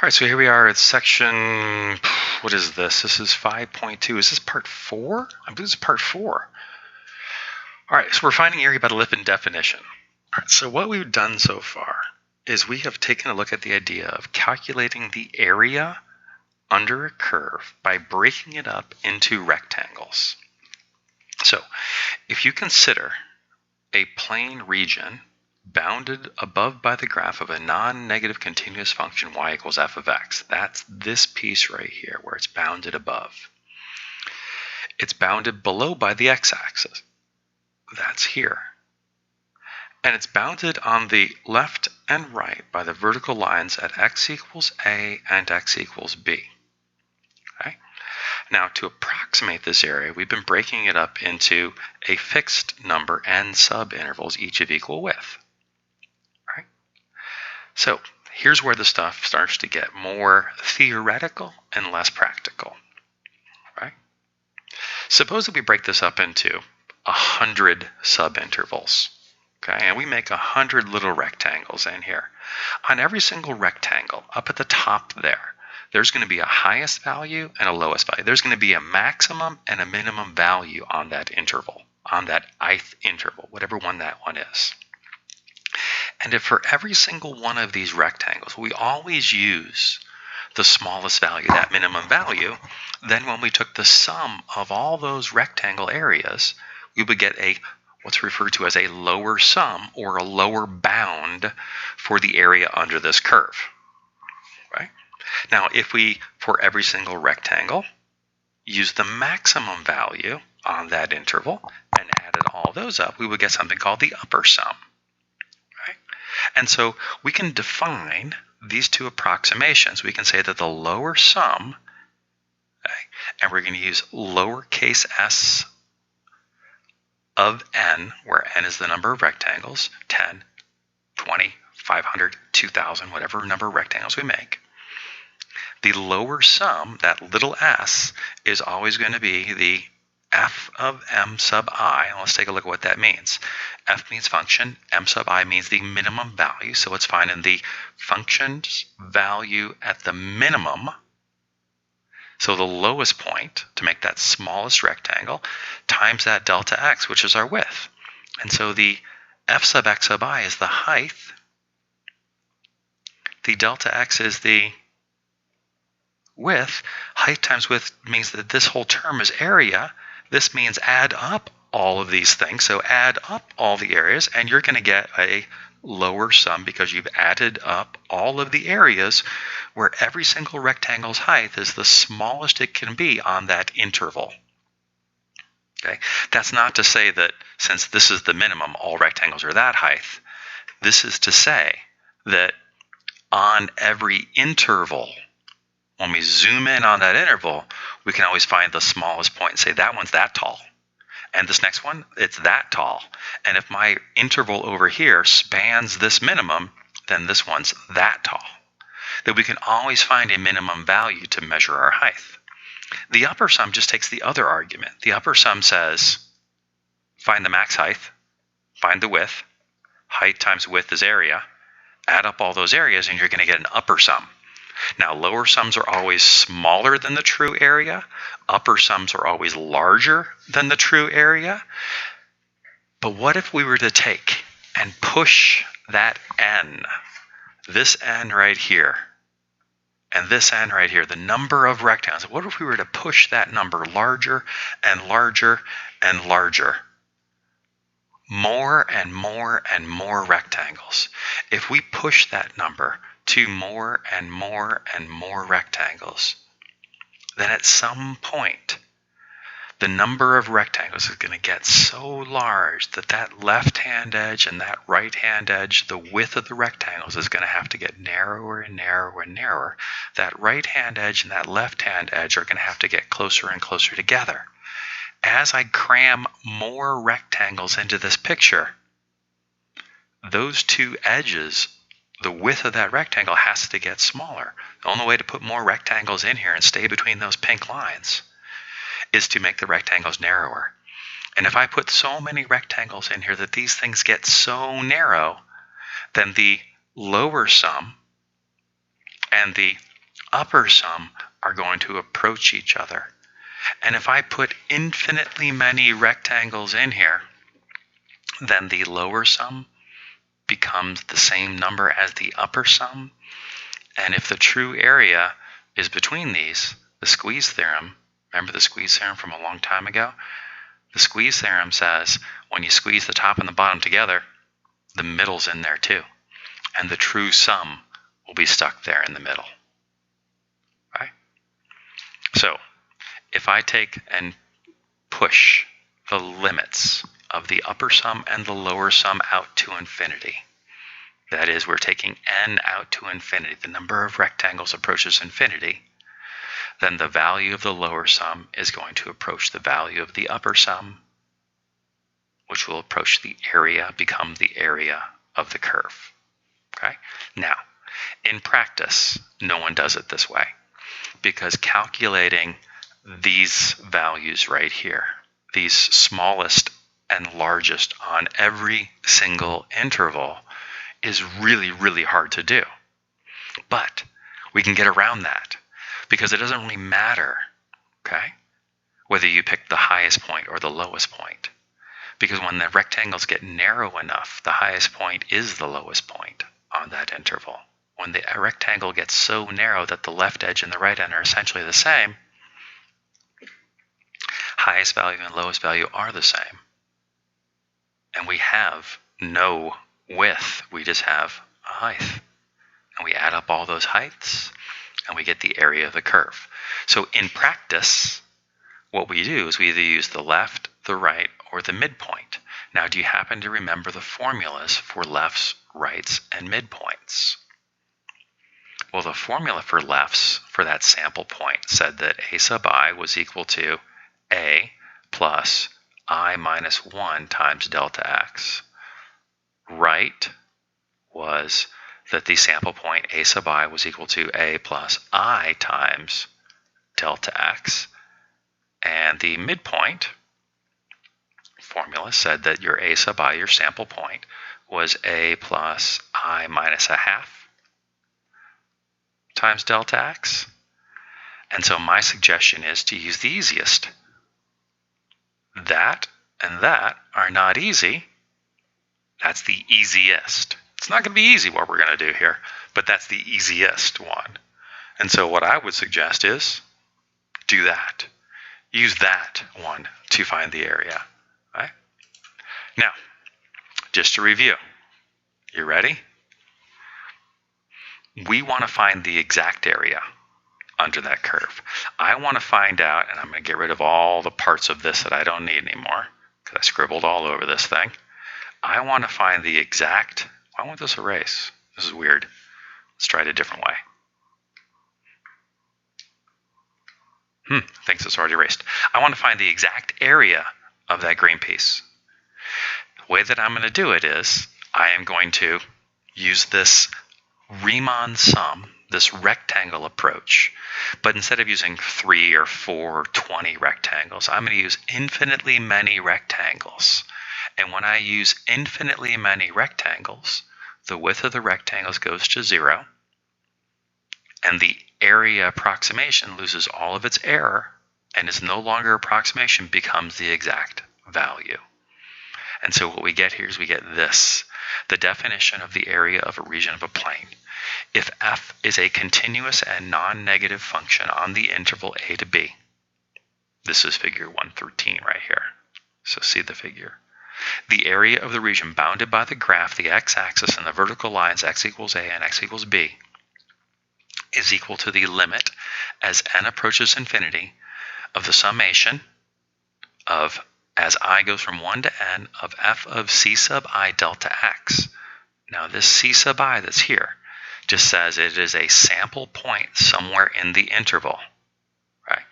All right, so here we are at section, what is this? This is 5.2. Is this part 4? I believe this is part 4. All right, so we're finding area by the Lippin definition. All right, so what we've done so far is we have taken a look at the idea of calculating the area under a curve by breaking it up into rectangles. So if you consider a plane region bounded above by the graph of a non-negative continuous function y equals f of x. That's this piece right here where it's bounded above. It's bounded below by the x-axis. That's here. And it's bounded on the left and right by the vertical lines at x equals a and x equals b. Okay? Now, to approximate this area, we've been breaking it up into a fixed number n subintervals, each of equal width. So here's where the stuff starts to get more theoretical and less practical. Right? Suppose that we break this up into 100 subintervals. Okay, and we make 100 little rectangles in here. On every single rectangle, up at the top there, there's going to be a highest value and a lowest value. There's going to be a maximum and a minimum value on that interval, on that ith interval, whatever one that one is. And if for every single one of these rectangles, we always use the smallest value, that minimum value, then when we took the sum of all those rectangle areas, we would get what's referred to as a lower sum or a lower bound for the area under this curve. Right? Now, if we, for every single rectangle, use the maximum value on that interval and added all those up, we would get something called the upper sum. And so we can define these two approximations. We can say that the lower sum, okay, and we're going to use lowercase s of n, where n is the number of rectangles, 10, 20, 500, 2,000, whatever number of rectangles we make. The lower sum, that little s, is always going to be the f of m sub I. And let's take a look at what that means. F means function, m sub I means the minimum value, so it's finding the function's value at the minimum, so the lowest point, to make that smallest rectangle, times that delta x, which is our width. And so the f sub x sub I is the height, the delta x is the width. Height times width means that this whole term is area. This means add up all of these things. So add up all the areas, and you're going to get a lower sum because you've added up all of the areas where every single rectangle's height is the smallest it can be on that interval. Okay? That's not to say that since this is the minimum, all rectangles are that height. This is to say that on every interval, when we zoom in on that interval, we can always find the smallest point and say that one's that tall. And this next one, it's that tall. And if my interval over here spans this minimum, then this one's that tall. That we can always find a minimum value to measure our height. The upper sum just takes the other argument. The upper sum says, find the max height, find the width, height times width is area, add up all those areas, and you're going to get an upper sum. Now, lower sums are always smaller than the true area. Upper sums are always larger than the true area. But what if we were to take and push that n, this n right here, and this n right here, the number of rectangles, what if we were to push that number larger and larger and larger? More and more and more rectangles. If we push that number to more and more and more rectangles, then at some point, the number of rectangles is going to get so large that that left-hand edge and that right-hand edge, the width of the rectangles is going to have to get narrower and narrower and narrower. That right-hand edge and that left-hand edge are going to have to get closer and closer together. As I cram more rectangles into this picture, those two edges, the width of that rectangle has to get smaller. The only way to put more rectangles in here and stay between those pink lines is to make the rectangles narrower. And if I put so many rectangles in here that these things get so narrow, then the lower sum and the upper sum are going to approach each other. And if I put infinitely many rectangles in here, then the lower sum becomes the same number as the upper sum. And if the true area is between these, the squeeze theorem, remember the squeeze theorem from a long time ago? The squeeze theorem says when you squeeze the top and the bottom together, the middle's in there too. And the true sum will be stuck there in the middle. Right? So if I take and push the limits of the upper sum and the lower sum out to infinity, that is, we're taking n out to infinity, the number of rectangles approaches infinity, then the value of the lower sum is going to approach the value of the upper sum, which will approach the area, become the area of the curve. Okay? Now, in practice, no one does it this way, because calculating these values right here, these smallest and largest on every single interval, is really, really hard to do. But we can get around that because it doesn't really matter, okay, whether you pick the highest point or the lowest point. Because when the rectangles get narrow enough, the highest point is the lowest point on that interval. When the rectangle gets so narrow that the left edge and the right end are essentially the same, highest value and lowest value are the same. And we have no width, we just have a height. And we add up all those heights, and we get the area of the curve. So in practice, what we do is we either use the left, the right, or the midpoint. Now, do you happen to remember the formulas for lefts, rights, and midpoints? Well, the formula for lefts for that sample point said that a sub I was equal to a plus I minus 1 times delta x. Right was that the sample point a sub I was equal to a plus I times delta x. And the midpoint formula said that your a sub I, your sample point, was a plus I minus a half times delta x. And so my suggestion is to use the easiest. That and that are not easy. That's the easiest. It's not going to be easy what we're going to do here, but that's the easiest one. And so what I would suggest is do that. Use that one to find the area. Right? Now, just to review, you ready? We want to find the exact area under that curve. I want to find out, and I'm going to get rid of all the parts of this that I don't need anymore because I scribbled all over this thing. I want to find the exact, why won't this erase? This is weird. Let's try it a different way. Thinks it's already erased. I want to find the exact area of that green piece. The way that I'm going to do it is I am going to use this Riemann sum, this rectangle approach, but instead of using 3 or 4 or 20 rectangles, I'm going to use infinitely many rectangles. And when I use infinitely many rectangles, the width of the rectangles goes to 0, and the area approximation loses all of its error and is no longer approximation, becomes the exact value. And so what we get here is we get this, the definition of the area of a region of a plane. If f is a continuous and non-negative function on the interval a to b, this is figure 113 right here. So see the figure. The area of the region bounded by the graph, the x-axis, and the vertical lines x equals a and x equals b is equal to the limit as n approaches infinity of the summation of, as I goes from 1 to n, of f of c sub I delta x. Now this c sub I that's here just says it is a sample point somewhere in the interval. Right?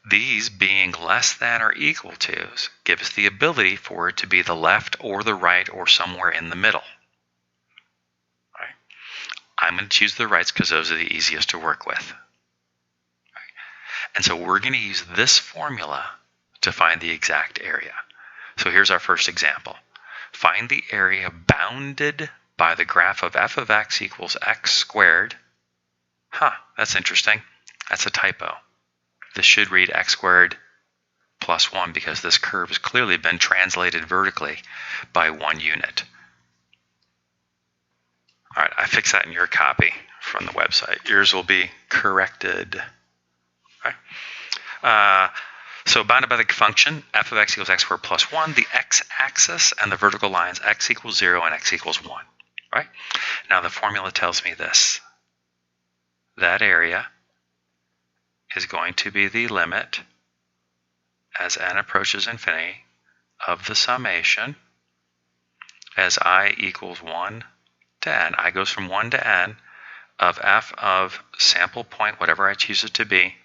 These being less than or equal to gives the ability for it to be the left or the right or somewhere in the middle. Right? I'm going to choose the rights because those are the easiest to work with. Right? And so we're going to use this formula to find the exact area. So here's our first example. Find the area bounded by the graph of f of x equals x squared That's interesting. That's a typo. This should read x squared plus 1 because this curve has clearly been translated vertically by 1 unit. All right, I fixed that in your copy from the website. Yours will be corrected. Okay. So bounded by the function f of x equals x squared plus 1, the x-axis and the vertical lines x equals 0 and x equals 1. Right? Now the formula tells me this. That area is going to be the limit as n approaches infinity of the summation as I equals 1 to n. I goes from 1 to n of f of sample point, whatever I choose it to be,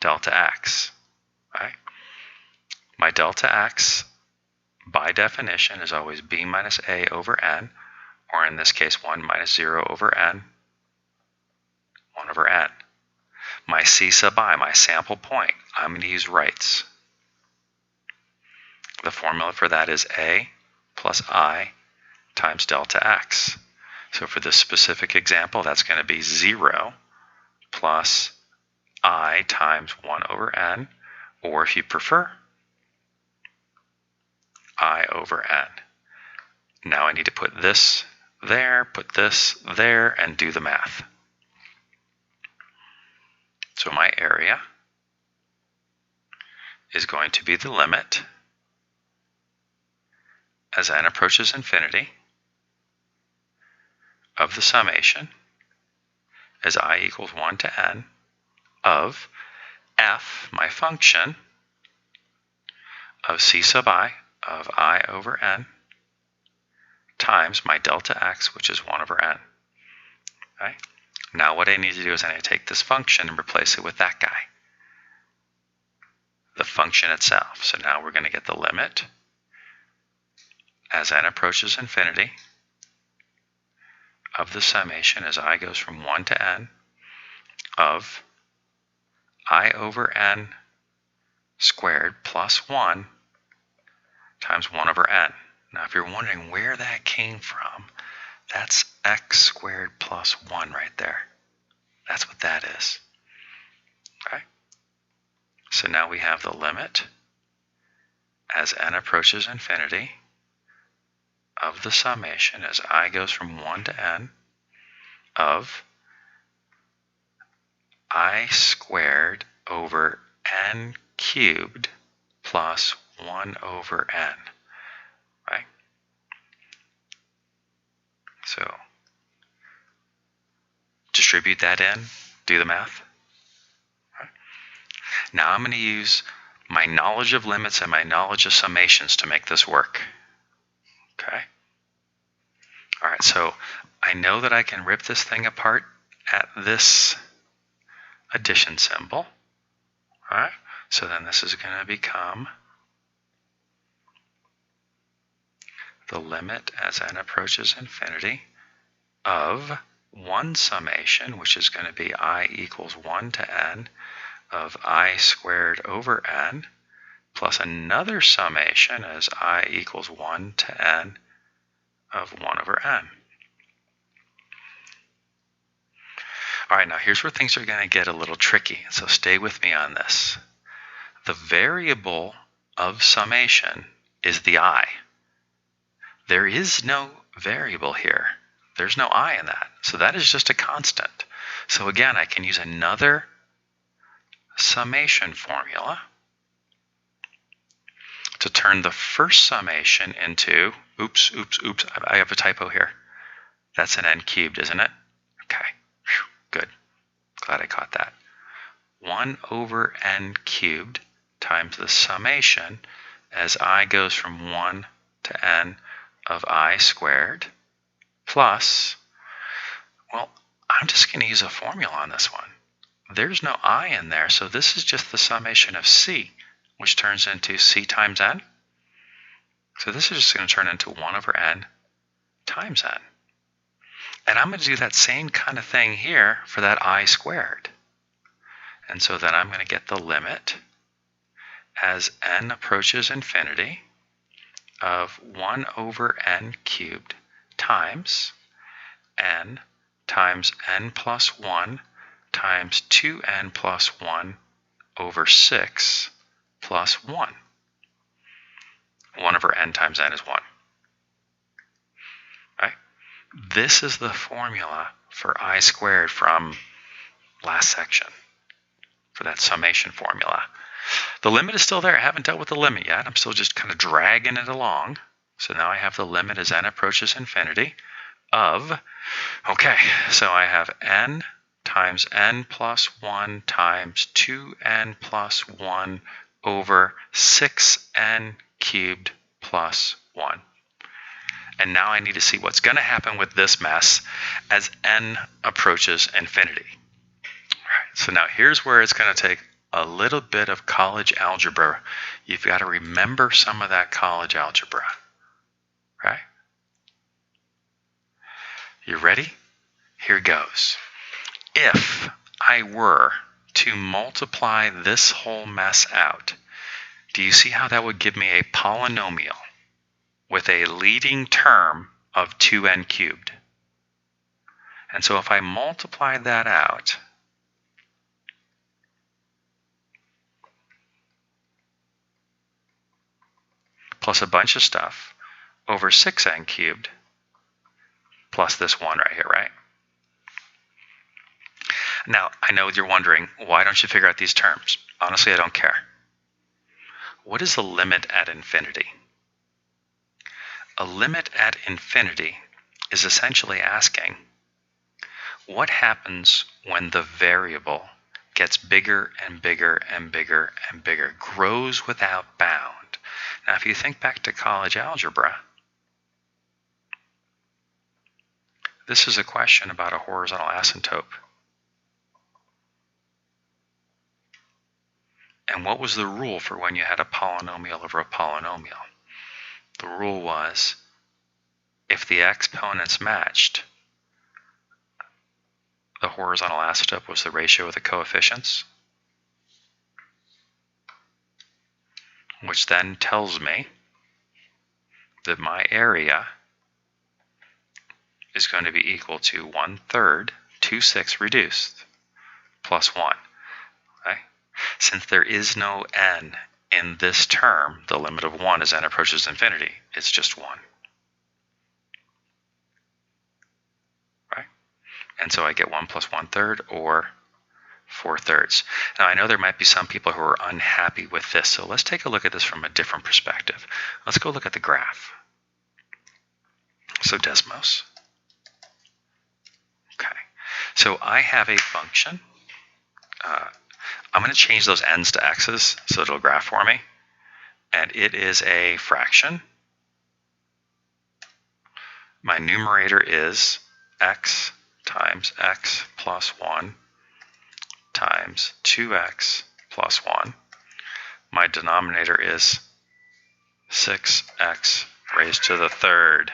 delta x. Right? My delta x, by definition, is always b minus a over n, or in this case, 1 minus 0 over n, 1 over n. My c sub I, my sample point, I'm going to use rights. The formula for that is a plus I times delta x. So for this specific example, that's going to be 0 plus I times 1 over n, or if you prefer, I over n. Now I need to put this there, put this there, and do the math. So my area is going to be the limit as n approaches infinity of the summation as I equals 1 to n of f, my function, of c sub I of I over n times my delta x, which is 1 over n. Okay? Now what I need to do is I need to take this function and replace it with that guy, the function itself. So now we're going to get the limit as n approaches infinity of the summation as I goes from 1 to n of I over n squared plus 1 times 1 over n. Now if you're wondering where that came from, that's x squared plus 1 right there. That's what that is. Okay? So now we have the limit as n approaches infinity of the summation as I goes from 1 to n of I squared over n cubed plus 1 over n. Right? So distribute that in, do the math. Right? Now I'm going to use my knowledge of limits and my knowledge of summations to make this work. Okay? All right, so I know that I can rip this thing apart at this addition symbol. All right? So then this is going to become the limit as n approaches infinity of one summation, which is going to be I equals 1 to n of I squared over n, plus another summation as I equals 1 to n of 1 over n. All right, now here's where things are going to get a little tricky, so stay with me on this. The variable of summation is the I. There is no variable here. There's no I in that, so that is just a constant. So again, I can use another summation formula to turn the first summation into, oops, I have a typo here. That's an n cubed, isn't it? Okay, whew, good. Glad I caught that. 1 over n cubed times the summation as I goes from 1 to n of I squared plus, well, I'm just going to use a formula on this one. There's no I in there, so this is just the summation of c, which turns into c times n. So this is just going to turn into 1 over n times n. And I'm going to do that same kind of thing here for that I squared. And so then I'm going to get the limit as n approaches infinity of 1 over n cubed times n plus 1 times 2n plus 1 over 6 plus 1. 1 over n times n is 1. Right? This is the formula for I squared from last section, for that summation formula. The limit is still there. I haven't dealt with the limit yet. I'm still just kind of dragging it along. So now I have the limit as n approaches infinity of, okay, so I have n times n plus 1 times 2n plus 1 over 6n cubed plus 1. And now I need to see what's going to happen with this mess as n approaches infinity. All right, so now here's where it's going to take a little bit of college algebra. You've got to remember some of that college algebra, right? You ready? Here goes. If I were to multiply this whole mess out, do you see how that would give me a polynomial with a leading term of 2n cubed? And so if I multiply that out, plus a bunch of stuff, over 6n cubed, plus this 1 right here, right? Now, I know you're wondering, why don't you figure out these terms? Honestly, I don't care. What is the limit at infinity? A limit at infinity is essentially asking, what happens when the variable gets bigger and bigger and bigger and bigger, grows without bound? Now, if you think back to college algebra, this is a question about a horizontal asymptote. And what was the rule for when you had a polynomial over a polynomial? The rule was, if the exponents matched, the horizontal asymptote was the ratio of the coefficients, which then tells me that my area is going to be equal to 1/3, 2/6 reduced, plus 1. Okay? Since there is no n in this term, the limit of 1 as n approaches infinity, it's just 1. Right? And so I get 1 plus 1/3, or 4/3. Now I know there might be some people who are unhappy with this, so let's take a look at this from a different perspective. Let's go look at the graph. So Desmos. Okay, so I have a function. I'm going to change those n's to x's so it'll graph for me. And it is a fraction. My numerator is x times x plus 1 times 2x plus 1. My denominator is 6x raised to the third.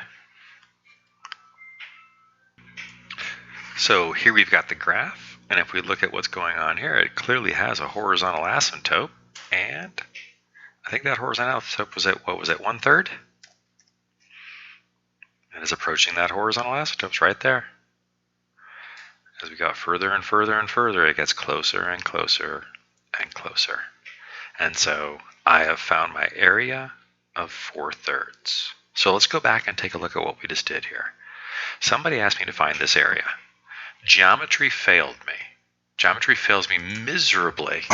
So here we've got the graph, and if we look at what's going on here, it clearly has a horizontal asymptote, and I think that horizontal asymptote was at, what was it, 1/3? And it's approaching that horizontal asymptote. It's right there. As we got further and further and further, it gets closer and closer and closer. And so I have found my area of 4/3. So let's go back and take a look at what we just did here. Somebody asked me to find this area. Geometry failed me. Geometry fails me miserably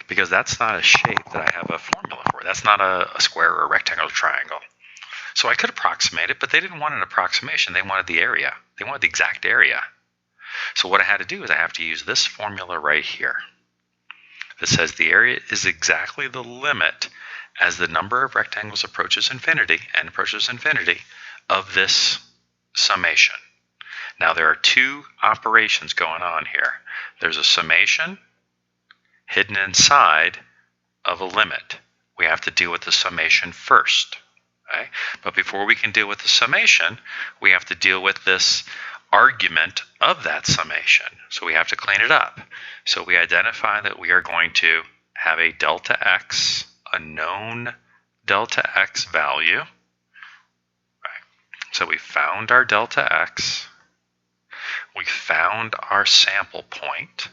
because that's not a shape that I have a formula for. That's not a square or a rectangle or triangle. So I could approximate it, but they didn't want an approximation. They wanted the area. They wanted the exact area. So what I had to do is I have to use this formula right here that says the area is exactly the limit as the number of rectangles approaches infinity, n approaches infinity, of this summation. Now there are two operations going on here. There's a summation hidden inside of a limit. We have to deal with the summation first. Okay? But before we can deal with the summation, we have to deal with this argument of that summation. So we have to clean it up. So we identify that we are going to have a delta x, a known delta x value. Right. So we found our delta x. We found our sample point.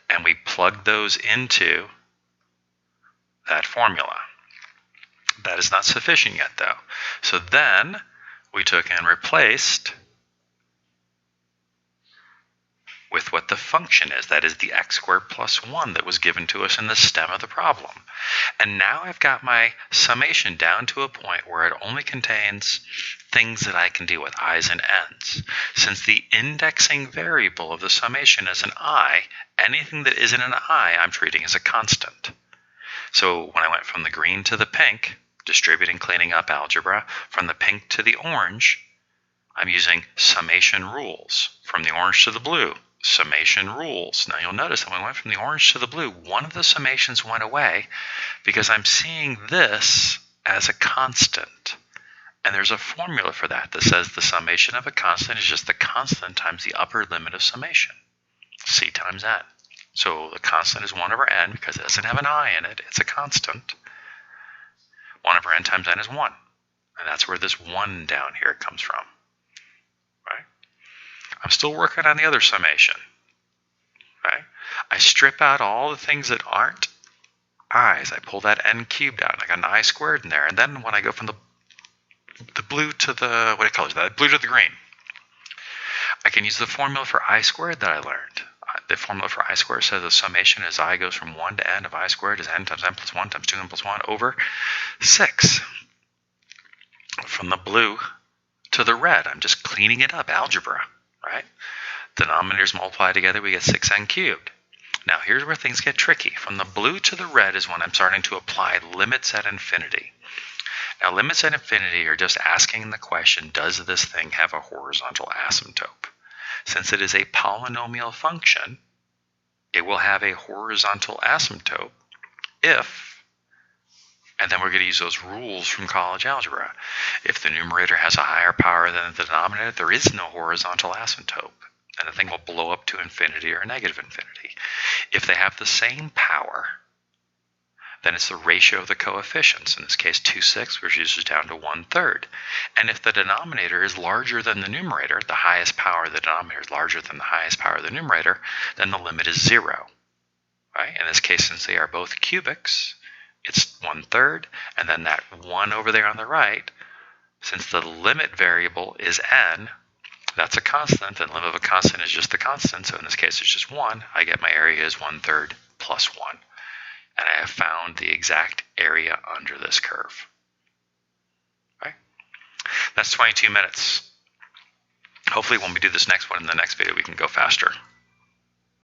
and we plugged those into that formula. That is not sufficient yet, though. So then we took and replaced with what the function is. That is the x squared plus 1 that was given to us in the stem of the problem. And now I've got my summation down to a point where it only contains things that I can deal with, i's and n's. Since the indexing variable of the summation is an I, anything that isn't an I, I'm treating as a constant. So when I went from the green to the pink, distributing, cleaning up algebra, from the pink to the orange, I'm using summation rules. From the orange to the blue, summation rules. Now you'll notice that when I went from the orange to the blue, one of the summations went away because I'm seeing this as a constant. And there's a formula for that says the summation of a constant is just the constant times the upper limit of summation, c times n. So the constant is 1 over n because it doesn't have an I in it. It's a constant. 1 over n times n is 1. And that's where this 1 down here comes from. Right? I'm still working on the other summation. Right? I strip out all the things that aren't i's. I pull that n cubed out. I got an I squared in there. And then when I go from the blue to the, what do you call it? Blue to the green, I can use the formula for I squared that I learned. The formula for I squared says the summation as I goes from 1 to n of I squared is n times n plus 1 times 2n plus 1 over 6. From the blue to the red, I'm just cleaning it up, algebra, right? Denominators multiply together, we get 6n cubed. Now here's where things get tricky. From the blue to the red is when I'm starting to apply limits at infinity. Now limits at infinity are just asking the question, does this thing have a horizontal asymptote? Since it is a polynomial function, it will have a horizontal asymptote if, and then we're going to use those rules from college algebra. If the numerator has a higher power than the denominator, there is no horizontal asymptote, and the thing will blow up to infinity or negative infinity. If they have the same power, then it's the ratio of the coefficients. In this case, 2/6, which reduces down to 1/3. And if the denominator is larger than the numerator, the highest power of the denominator is larger than the highest power of the numerator, then the limit is 0. Right? In this case, since they are both cubics, it's 1/3. And then that 1 over there on the right, since the limit variable is n, that's a constant, and the limit of a constant is just the constant. So in this case, it's just 1. I get my area is 1/3 plus 1. And I have found the exact area under this curve. Right? That's 22 minutes. Hopefully when we do this next one in the next video, we can go faster.